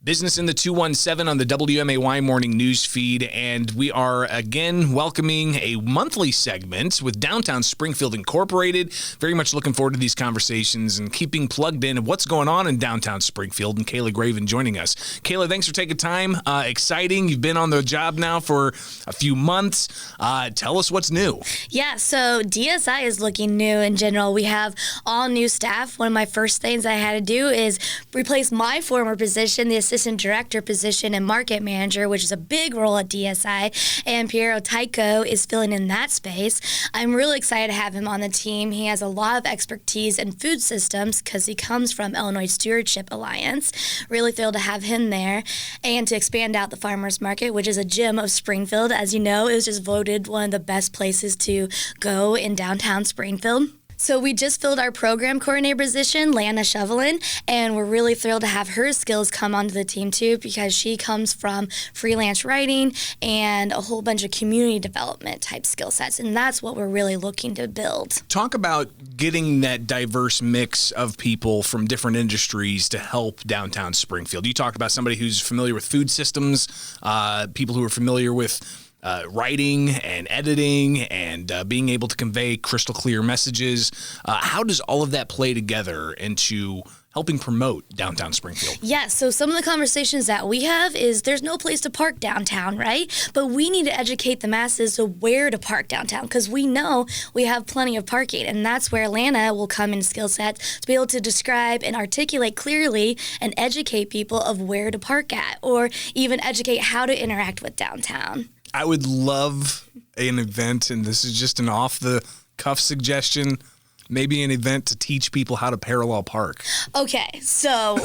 Business in the 217 on the WMAY morning news feed, and we are again welcoming a monthly segment with Downtown Springfield Incorporated. Very much looking forward to these conversations and keeping plugged in of what's going on in Downtown Springfield, and Kayla Graven joining us. Kayla, thanks for taking time. Exciting. You've been on the job now for a few months. Tell us what's new. Yeah, so DSI is looking new in general. We have all new staff. One of my first things I had to do is replace my former position, the assistant director position and market manager, which is a big role at DSI, and Piero Tycho is filling in that space. I'm really excited to have him on the team. He has a lot of expertise in food systems because he comes from Illinois Stewardship Alliance. Really thrilled to have him there, and to expand out the farmers market, which is a gem of Springfield. As you know, it was just voted one of the best places to go in downtown Springfield. So we just filled our program coordinator position, Lana Shovelin, and we're really thrilled to have her skills come onto the team too, because she comes from freelance writing and a whole bunch of community development type skill sets, and that's what we're really looking to build. Talk about getting that diverse mix of people from different industries to help downtown Springfield. You talk about somebody who's familiar with food systems, people who are familiar with writing and editing and being able to convey crystal clear messages. How does all of that play together into helping promote downtown Springfield? Yeah, so some of the conversations that we have is there's no place to park downtown, right? But we need to educate the masses to where to park downtown, because we know we have plenty of parking, and that's where Lana will come in skill sets to be able to describe and articulate clearly and educate people of where to park at, or even educate how to interact with downtown. I would love an event, and this is just an off-the-cuff suggestion, maybe an event to teach people how to parallel park. Okay, so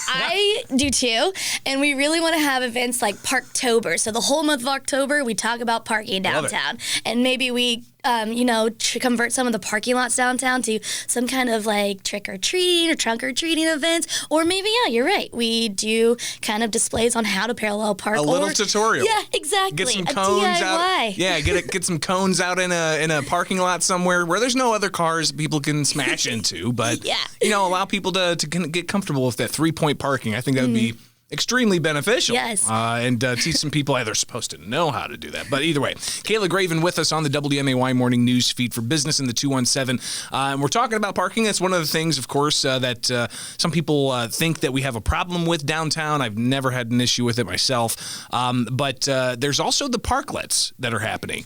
I do too, and we really want to have events like Parktober. So the whole month of October, we talk about parking downtown, and maybe we convert some of the parking lots downtown to some kind of like trick-or-treating or trunk-or-treating events. Or maybe, yeah, you're right, we do kind of displays on how to parallel park. A little tutorial. Yeah, exactly. Get some a cones DIY. out. Yeah, get some cones out in a parking lot somewhere where there's no other cars people can smash into. But, allow people to get comfortable with that 3-point parking. I think that would be extremely beneficial. Yes. And teach some people how they're supposed to know how to do that. But either way, Kayla Graven with us on the WMAY morning news feed for Business in the 217. And we're talking about parking. That's one of the things, of course, that some people think that we have a problem with downtown. I've never had an issue with it myself. But there's also the parklets that are happening.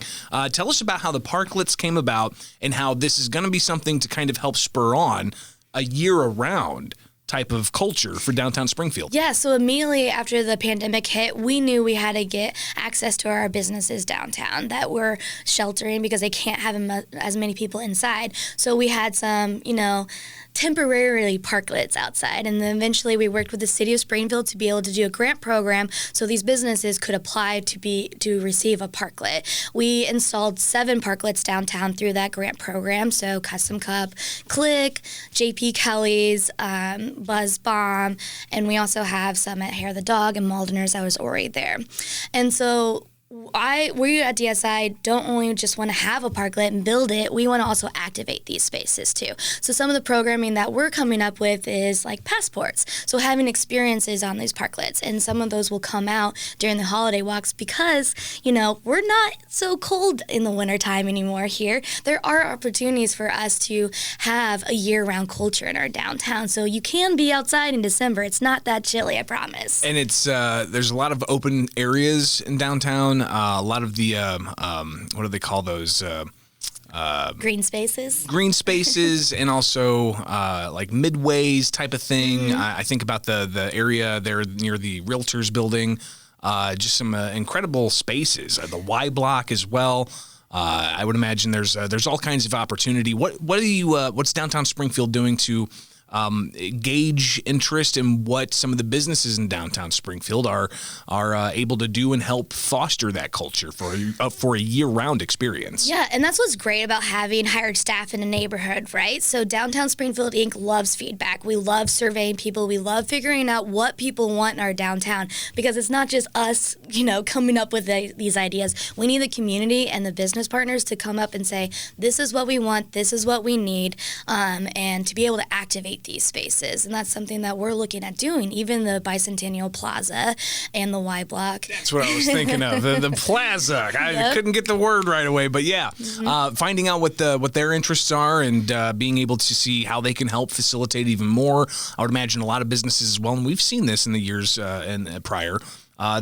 Tell us about how the parklets came about and how this is going to be something to kind of help spur on a year-around type of culture for downtown Springfield. Yeah, so immediately after the pandemic hit, we knew we had to get access to our businesses downtown that were sheltering because they can't have as many people inside. So we had some, temporarily parklets outside, and then eventually we worked with the city of Springfield to be able to do a grant program so these businesses could apply to receive a parklet. We installed 7 parklets downtown through that grant program, so Custom Cup, Click, JP Kelly's, Buzz Bomb, and we also have some at Hair the Dog and Maldener's. I was already there. And so we at DSI don't only just want to have a parklet and build it, we want to also activate these spaces too. So some of the programming that we're coming up with is like passports. So having experiences on these parklets, and some of those will come out during the holiday walks because, we're not so cold in the wintertime anymore here. There are opportunities for us to have a year-round culture in our downtown. So you can be outside in December. It's not that chilly, I promise. And it's there's a lot of open areas in downtown. A lot of the, what do they call those? Green spaces. Green spaces, and also like midways type of thing. Mm-hmm. I think about the area there near the Realtors building. Just some incredible spaces. The Y block as well. I would imagine there's all kinds of opportunity. What's downtown Springfield doing to gauge interest in what some of the businesses in downtown Springfield are able to do and help foster that culture for a year-round experience? Yeah, and that's what's great about having hired staff in a neighborhood, right? So Downtown Springfield Inc. loves feedback. We love surveying people. We love figuring out what people want in our downtown, because it's not just us, coming up with these ideas. We need the community and the business partners to come up and say, this is what we want, this is what we need, and to be able to activate celebrate these spaces. And that's something that we're looking at doing, even the Bicentennial Plaza and the Y Block. That's what I was thinking of, the plaza. I couldn't get the word right away, but yeah, finding out what their interests are and being able to see how they can help facilitate even more. I would imagine a lot of businesses as well, and we've seen this in the years and prior.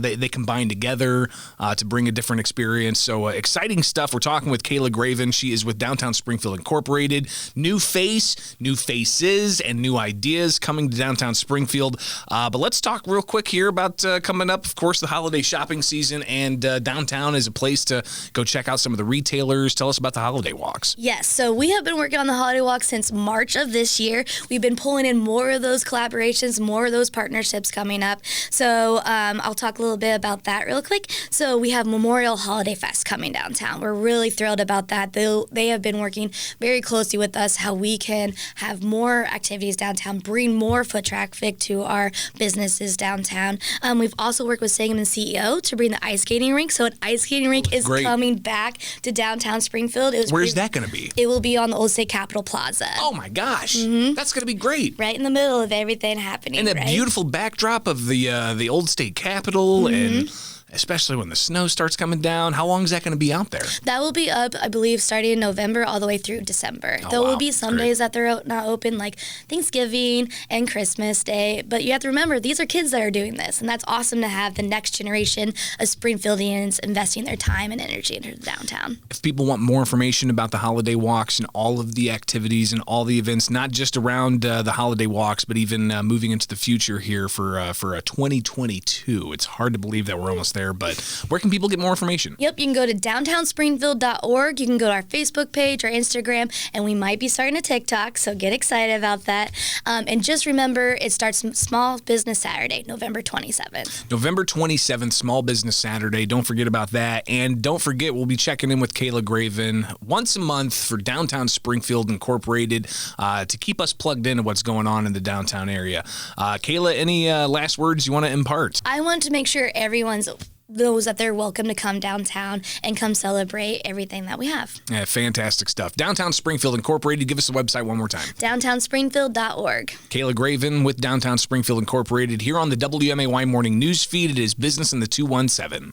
They combine together to bring a different experience. So exciting stuff. We're talking with Kayla Graven. She is with Downtown Springfield Incorporated. New face, new faces, and new ideas coming to Downtown Springfield. But let's talk real quick here about coming up, of course, the holiday shopping season. And downtown is a place to go check out some of the retailers. Tell us about the holiday walks. Yes, so we have been working on the holiday walk since March of this year. We've been pulling in more of those collaborations, more of those partnerships coming up. So I'll talk a little bit about that real quick. So we have Memorial Holiday Fest coming downtown. We're really thrilled about that. They have been working very closely with us how we can have more activities downtown, bring more foot traffic to our businesses downtown. We've also worked with Sangamon CEO to bring the ice skating rink. So an ice skating rink is coming back to downtown Springfield. Where's that going to be? It will be on the Old State Capitol Plaza. Oh my gosh, that's going to be great. Right in the middle of everything happening. And a beautiful backdrop of the Old State Capitol, and especially when the snow starts coming down. How long is that going to be out there? That will be up, I believe, starting in November all the way through December. There will be some days that they're not open, like Thanksgiving and Christmas Day. But you have to remember, these are kids that are doing this, and that's awesome to have the next generation of Springfieldians investing their time and energy into the downtown. If people want more information about the holiday walks and all of the activities and all the events, not just around the holiday walks, but even moving into the future here for 2022, it's hard to believe that we're almost there, but where can people get more information? Yep, you can go to downtownspringfield.org. You can go to our Facebook page, our Instagram, and we might be starting a TikTok, so get excited about that. And just remember, it starts Small Business Saturday, November 27th. November 27th, Small Business Saturday. Don't forget about that. And don't forget, we'll be checking in with Kayla Graven once a month for Downtown Springfield Incorporated to keep us plugged into what's going on in the downtown area. Kayla, any last words you want to impart? I want to make sure everyone's knows that they're welcome to come downtown and come celebrate everything that we have. Yeah, fantastic stuff. Downtown Springfield Incorporated. Give us the website one more time. Downtownspringfield.org. Kayla Graven with Downtown Springfield Incorporated here on the WMAY Morning News Feed. It is Business in the 217.